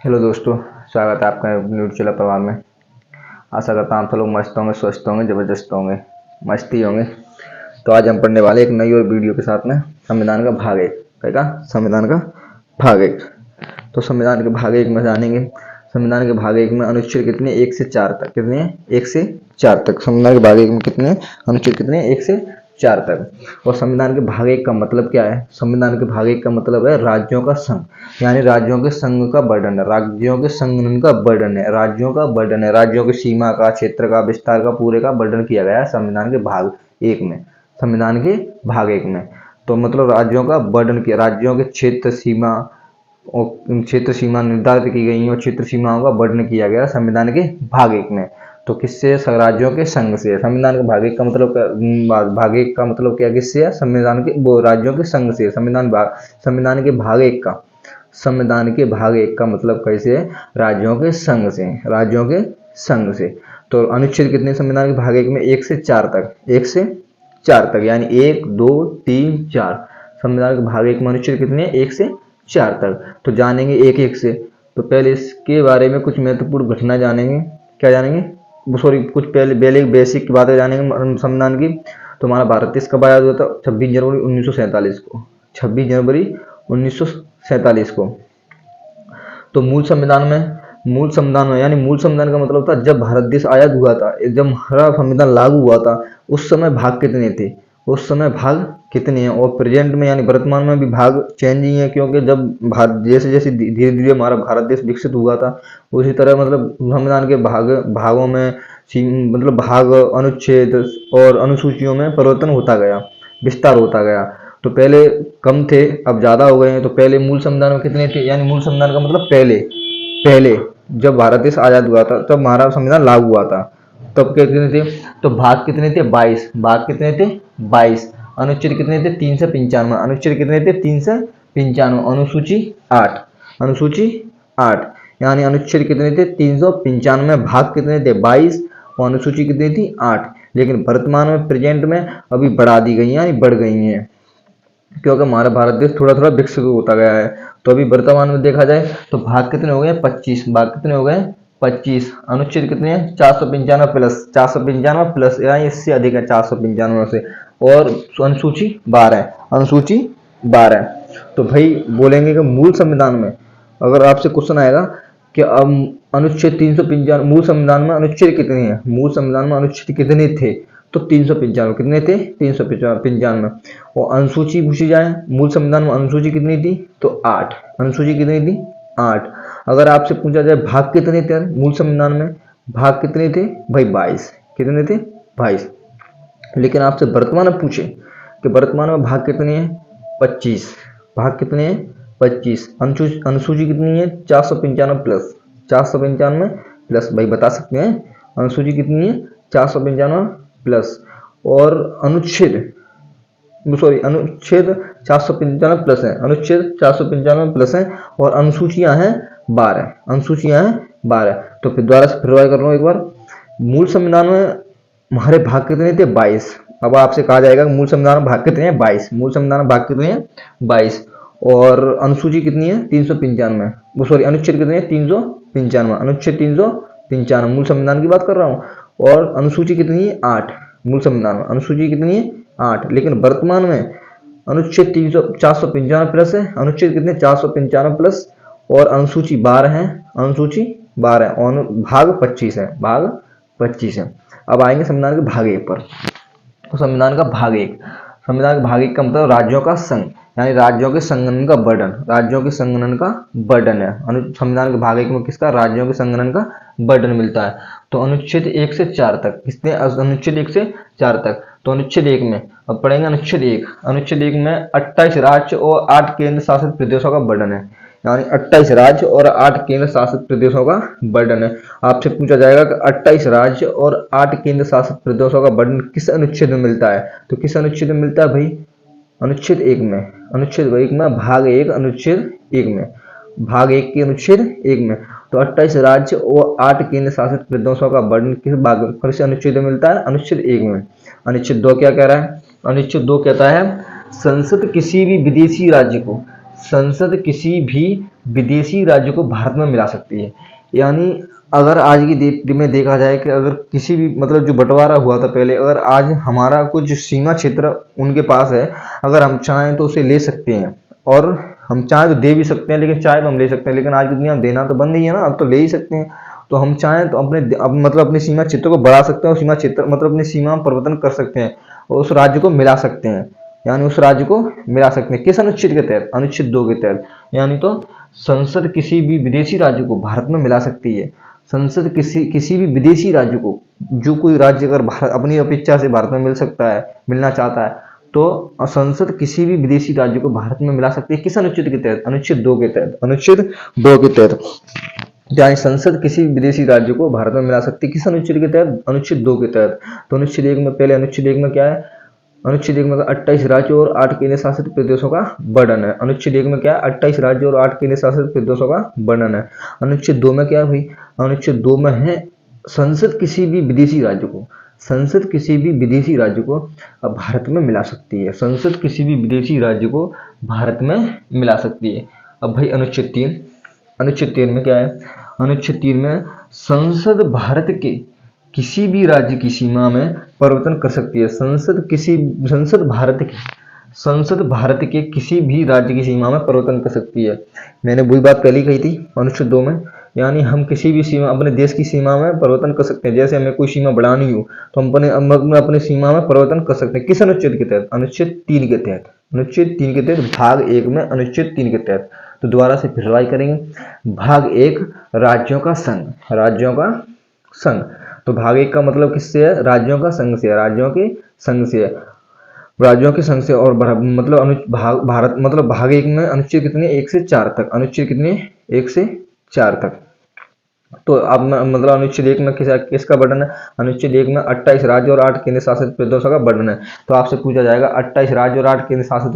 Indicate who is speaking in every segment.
Speaker 1: Hello दोस्तों, स्वागत है आपका न्यूज़ चैनल प्रभाव में। आशा करता हूँ आप सब लोग मस्त होंगे, स्वस्थ होंगे, ज़बरदस्त होंगे, मस्ती होंगे। तो आज हम पढ़ने वाले एक नई और वीडियो के साथ में संविधान का भाग एक। कहेगा संविधान का भाग एक। तो संविधान के भाग एक में जानेंगे। संविधान के भाग एक में अनुच्छेद कितने, 1 से 4 तक। कितने हैं? 1 से 4 तक। संविधान के भाग एक में कितने अनुच्छेद, कितने? 1 से 4 तक। और संविधान के भाग एक का मतलब क्या है? संविधान के भाग एक का मतलब है राज्यों का संघ, यानी राज्यों के संघ का वर्णन है, राज्यों के संघनन का वर्णन है, राज्यों का वर्णन है, राज्यों की सीमा का, क्षेत्र का, विस्तार का, पूरे का वर्णन किया गया है संविधान के भाग एक में। संविधान के भाग एक में तो मतलब राज्यों का वर्णन किया, राज्यों के क्षेत्र सीमा और क्षेत्र सीमा निर्धारित की गई और क्षेत्र सीमाओं का वर्णन किया गया संविधान के भाग एक में। तो किससे? राज्यों के संघ से। संविधान के भाग एक का मतलब भाग एक का मतलब क्या? किससे? संविधान के वो राज्यों के संघ से। संविधान के भाग एक का संविधान के भाग एक का मतलब कैसे है? राज्यों के संघ से, राज्यों के संघ से। तो अनुच्छेद कितने संविधान के भाग एक में? 1 से 4 तक, 1 से 4 तक, यानी 1 2 3 4। संविधान के भाग एक में अनुच्छेद कितने? 1 से 4 तक। तो जानेंगे एक एक से। तो पहले इसके बारे में कुछ महत्वपूर्ण घटना जानेंगे। क्या जानेंगे? सॉरी, कुछ पहले बेसिक की बातें जानेंगे संविधान की। तो हमारा भारत देश कब आजाद हुआ था? 26 जनवरी 1947 को। 26 जनवरी 1947 को। तो मूल संविधान में यानी मूल संविधान का मतलब था जब भारत देश आजाद हुआ था, जब हमारा संविधान लागू हुआ था, उस समय भाग कितने थे? उस समय भाग कितने हैं? और प्रेजेंट में यानी वर्तमान में भी भाग चेंज ही है, क्योंकि जब भारत जैसे जैसे धीरे धीरे हमारा भारत देश विकसित हुआ था, उसी तरह मतलब संविधान के भागों में मतलब भाग, अनुच्छेद और अनुसूचियों में परिवर्तन होता गया, विस्तार होता गया। तो पहले कम थे, अब ज़्यादा हो गए हैं। तो पहले मूल संविधान में कितने थे? यानी मूल संविधान का मतलब पहले पहले जब भारत देश आज़ाद हुआ था, तब हमारा संविधान लागू हुआ था, तब कितने थे? तो भाग कितने थे? 22। भाग कितने थे? 22। अनुच्छेद कितने थे? 3 से 95। अनुच्छेद कितने थे? 3 से 95। अनुसूची 8। अनुसूची 8 यानी अनुच्छेद कितने थे? 395। भाग कितने थे? 22। और अनुसूची कितनी थी? 8। लेकिन वर्तमान में, प्रेजेंट में अभी बढ़ा दी गई है, यानी बढ़ गई हैं, क्योंकि हमारा भारत देश थोड़ा थोड़ा विकसित होता गया है। तो अभी वर्तमान में देखा जाए तो भाग कितने हो गए? 25। भाग कितने हो गए? 25। अनुच्छेद कितने हैं? 495 प्लस, 495 प्लस, यानी इससे अधिक है 495 से। और अनुसूची 12। अनुसूची 12। तो भाई बोलेंगे कि मूल संविधान में, अगर आपसे क्वेश्चन आएगा कि अब अनुच्छेद 395, मूल संविधान में अनुच्छेद कितने हैं? मूल संविधान में अनुच्छेद कितने थे? तो 395। कितने थे? 395। और अनुसूची पूछी जाए, मूल संविधान में अनुसूची कितनी थी? तो 8। अनुसूची कितनी थी? 8। अगर आपसे पूछा जाए भाग कितने थे मूल संविधान में? भाग कितने थे भाई? 22। कितने थे? 22। लेकिन आपसे वर्तमान में पूछे कि वर्तमान में भाग कितने हैं? 25। भाग कितने हैं? 25। अनुसूची कितनी है? 495 प्लस, 495 प्लस। भाई बता सकते हैं अनुसूची कितनी है? 495 प्लस। और अनुच्छेद 495 प्लस है, अनुच्छेद 495 प्लस है। और अनुसूचियां हैं 12। अनुसूचियां हैं 12। तो फिर दोबारा से फिर कर रहा हूँ एक बार। मूल संविधान में हमारे भाग कितने थे? 22। अब आपसे कहा जाएगा मूल संविधान में भाग कितने हैं? 22। मूल संविधान में भाग कितने हैं? 22। और अनुसूची कितनी है? 395। वो सॉरी, अनुच्छेद कितने हैं? 395। अनुच्छेद 395 मूल संविधान की बात कर रहा हूँ। और अनुसूची कितनी है? 8। मूल संविधान में अनुसूची कितनी है? 8। लेकिन वर्तमान में अनुच्छेद 495 प्लस है, अनुच्छेद कितने? 495 प्लस। और अनुसूची 12 है, अनुसूची 12 और भाग 25 है, भाग 25 है। अब आएंगे संविधान के भाग एक पर। तो संविधान का भाग एक, संविधान के भाग एक का मतलब राज्यों का संघ, यानी राज्यों के संगठन का वर्णन, राज्यों के संगठन का वर्णन है। संविधान के भाग एक में किसका? राज्यों के संगठन का वर्णन मिलता है। तो अनुच्छेद 1 से 4 तक, किसने? अनुच्छेद 1 से 4 तक। तो अनुच्छेद 1 में अब पढ़ेंगे अनुच्छेद 1। अनुच्छेद 1 में 28 राज्य और 8 केंद्र शासित प्रदेशों का वर्णन है, यानी 28 राज्य और 8 केंद्र शासित प्रदेशों का वर्णन है। आपसे पूछा जाएगा कि 28 राज्य और 8 केंद्र शासित प्रदेशों का वर्णन किस अनुच्छेद में मिलता है? तो किस अनुच्छेद में मिलता है भाई? अनुच्छेद 1 में। अनुच्छेद 1 में भाग 1, अनुच्छेद 1 में, भाग 1 के अनुच्छेद 1 में। तो 28 राज्य और 8 केंद्र शासित प्रदेशों का वर्णन किस अनुच्छेद में मिलता है? अनुच्छेद 1 में। अनुच्छेद 2 क्या कह रहा है? अनुच्छेद 2 कहता है संसद किसी भी विदेशी राज्य को, संसद किसी भी विदेशी राज्यों को भारत में मिला सकती है। यानी अगर आज की डेट में देखा जाए कि अगर किसी भी मतलब जो बंटवारा हुआ था पहले, अगर आज हमारा कुछ सीमा क्षेत्र उनके पास है, अगर हम चाहें तो उसे ले सकते हैं, और हम चाहें तो दे भी सकते हैं, लेकिन चाहे तो हम ले सकते हैं, लेकिन आज की दुनिया में देना तो बंद ही है ना, अब तो ले ही सकते हैं। तो हम चाहें तो मतलब अपनी सीमा क्षेत्र को बढ़ा सकते हैं, और सीमा क्षेत्र मतलब अपनी सीमा में परिवर्तन कर सकते हैं और उस राज्य को मिला सकते हैं। यानी उस राज्य को मिला सकते हैं किस अनुच्छेद के तहत? अनुच्छेद 2 के तहत। यानी तो संसद किसी भी विदेशी राज्य को भारत में मिला सकती है। संसद किसी भी विदेशी राज्य को, जो कोई राज्य अगर अपनी अपेक्षा से भारत में मिल सकता है, मिलना चाहता है, तो संसद किसी भी विदेशी राज्य को भारत में मिला सकती है किस अनुच्छेद के तहत? अनुच्छेद 2 के तहत। अनुच्छेद 2 के तहत यानी संसद किसी विदेशी राज्य को भारत में मिला सकती है किस अनुच्छेद के तहत? अनुच्छेद 2 के तहत। तो अनुच्छेद 1 में, पहले अनुच्छेद 1 में क्या है? अनुच्छेद 1 में 28 राज्यों और 8 केंद्र शासित प्रदेशों का वर्णन है। अनुच्छेद 1 में क्या है? 28 राज्यों और 8 केंद्र शासित प्रदेशों का वर्णन है। अनुच्छेद 2 में क्या है भाई? अनुच्छेद 2 में है संसद किसी भी विदेशी राज्य को, संसद किसी भी विदेशी राज्य को भारत में मिला सकती है। संसद किसी भी विदेशी राज्य को भारत में मिला सकती है। अब भाई अनुच्छेद 3, अनुच्छेद 3 में क्या है? अनुच्छेद 3 में संसद भारत के किसी भी राज्य की सीमा में परिवर्तन कर सकती है। संसद भारत के किसी भी राज्य की सीमा में परिवर्तन कर सकती है। मैंने वही बात पहले कही थी अनुच्छेद 2 में। यानी हम किसी भी सीमा, अपने देश की सीमा में परिवर्तन कर सकते हैं। जैसे हमें कोई सीमा बढ़ानी हो तो हम अपने सीमा में परिवर्तन कर सकते हैं किस अनुच्छेद के तहत? अनुच्छेद 3 के तहत। अनुच्छेद 3 के तहत, भाग 1 में अनुच्छेद 3 के तहत। तो दोबारा से फिर रिवाइज करेंगे। भाग 1 राज्यों का संघ, राज्यों का संघ। तो भाग 1 का मतलब किससे है? राज्यों का संघ से है, राज्यों के संघ से है, राज्यों के संघ से। और मतलब भारत मतलब भाग 1 में अनुच्छेद कितने? 1 से 4 तक। अनुच्छेद कितने? 1 से 4 तक। तो अब मतलब अनुच्छेद 1 में किसका वर्णन है? अनुच्छेद 1 में 28 राज्य और 8 केंद्र शासित प्रदेशों का वर्णन है। तो आपसे पूछा जाएगा 28 राज्य और 8 केंद्र शासित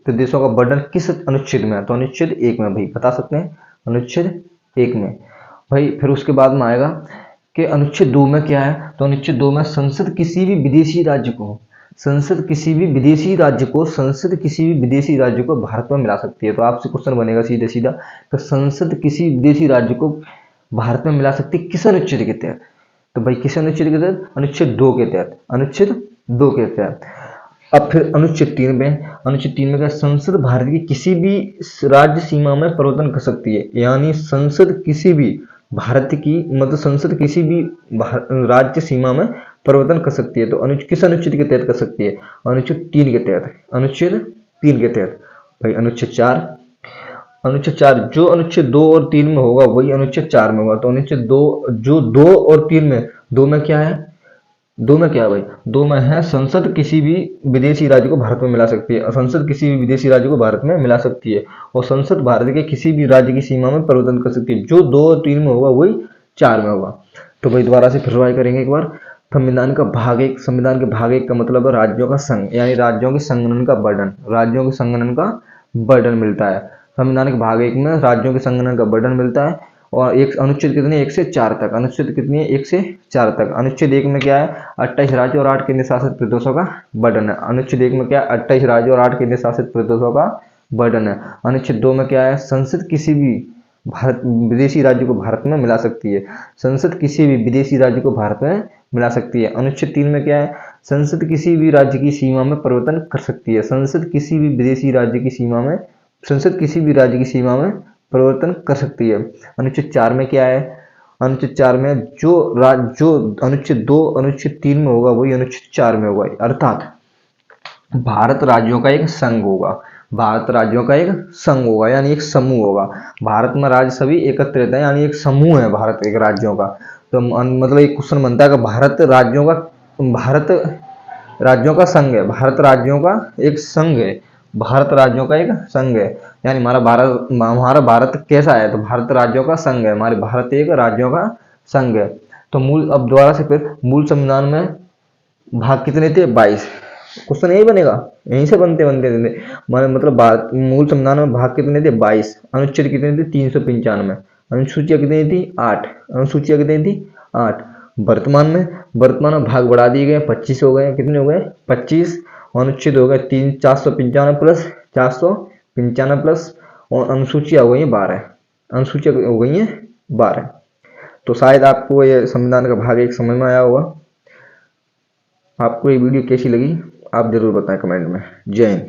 Speaker 1: प्रदेशों का वर्णन किस अनुच्छेद में है? तो अनुच्छेद 1 में भाई बता सकते हैं, अनुच्छेद 1 में भाई। फिर उसके बाद में आएगा कि अनुच्छेद 2 में क्या है? तो अनुच्छेद 2 में संसद किसी भी विदेशी राज्य को, संसद किसी भी विदेशी राज्य को भारत में मिला सकती है। तो आपसे क्वेश्चन बनेगा सीधे सीधा कि संसद किसी विदेशी राज्य को भारत में मिला सकती है किस अनुच्छेद के तहत? तो भाई किस अनुच्छेद के तहत? अनुच्छेद 2 के तहत। अनुच्छेद 2 के तहत। अब फिर अनुच्छेद 3 में, अनुच्छेद 3 में क्या? संसद भारत की किसी भी राज्य सीमा में परिवर्तन कर सकती है। यानी संसद किसी भी भारत की मतलब संसद किसी भी राज्य सीमा में परिवर्तन कर सकती है। तो किस अनुच्छेद के तहत कर सकती है? अनुच्छेद 3 के तहत। अनुच्छेद 3 के तहत भाई। अनुच्छेद 4, अनुच्छेद 4 जो अनुच्छेद 2 और 3 में होगा वही अनुच्छेद 4 में होगा। तो अनुच्छेद 2 जो 2 और 3 में, 2 में क्या है? 2 में क्या है भाई? 2 में है संसद किसी भी विदेशी राज्य को भारत में मिला सकती है। संसद किसी भी विदेशी राज्य को भारत में मिला सकती है, और संसद भारत के किसी भी राज्य की सीमा में परिवर्तन कर सकती है। जो 2 और 3 में होगा वही 4 में होगा। तो भाई दोबारा से फिर रिवाइज करेंगे एक बार। संविधान का भाग 1, संविधान के भाग 1 का मतलब है राज्यों का संघ, यानी राज्यों के संगठन का वर्णन, राज्यों के संगठन का वर्णन मिलता है। संविधान के भाग 1 में राज्यों के संगठन का वर्णन मिलता है। और एक अनुच्छेद कितने? 1 से 4 तक। अनुच्छेद कितनी है? 1 से 4 तक। अनुच्छेद 1 में क्या है? 28 राज्य और 8 केंद्र शासित प्रदेशों का वर्णन है। अनुच्छेद 1 में क्या है? 28 राज्य और 8 केंद्र शासित प्रदेशों का वर्णन है। अनुच्छेद 2 में क्या है? संसद किसी भी विदेशी राज्य को भारत में मिला सकती है। संसद किसी भी विदेशी राज्य को भारत में मिला सकती है। अनुच्छेद 3 में क्या है? संसद किसी भी राज्य की सीमा में परिवर्तन कर सकती है। संसद किसी भी विदेशी राज्य की सीमा में, संसद किसी भी राज्य की सीमा में परिवर्तन कर सकती है। अनुच्छेद 4 में क्या है? अनुच्छेद 4 में जो अनुच्छेद 2 अनुच्छेद 3 में होगा वही अनुच्छेद 4 में होगा। अर्थात भारत राज्यों का एक संघ होगा, भारत राज्यों का एक संघ होगा, यानी एक समूह होगा। भारत में राज्य सभी एकत्रित है, यानी एक समूह है भारत एक राज्यों का। तो मतलब एक क्वेश्चन बनता है कि भारत राज्यों का संघ है, भारत राज्यों का एक संघ है, भारत राज्यों का एक संघ है। यानी हमारा भारत कैसा है? तो भारत राज्यों का संघ है, हमारे भारत एक राज्यों का संघ है। तो अब दोबारा से फिर मूल संविधान में भाग कितने थे? 22। क्वेश्चन यही बनेगा, यहीं से बनते मतलब मूल संविधान में भाग कितने थे? 22। अनुच्छेद कितने थे? 395। अनुसूचियां कितनी थी? 8। अनुसूचियां कितनी थी? 8। वर्तमान में भाग बढ़ा दिए गए, 25 हो गए। कितने हो गए? 25। अनुच्छेद हो गए 495 प्लस 495 प्लस, और अनुसूचियाँ हो गई हैं 12, अनुसूचियाँ हो गई हैं 12। तो शायद आपको ये संविधान का भाग 1 समझ में आया होगा। आपको ये वीडियो कैसी लगी आप जरूर बताएं कमेंट में। जय हिंद।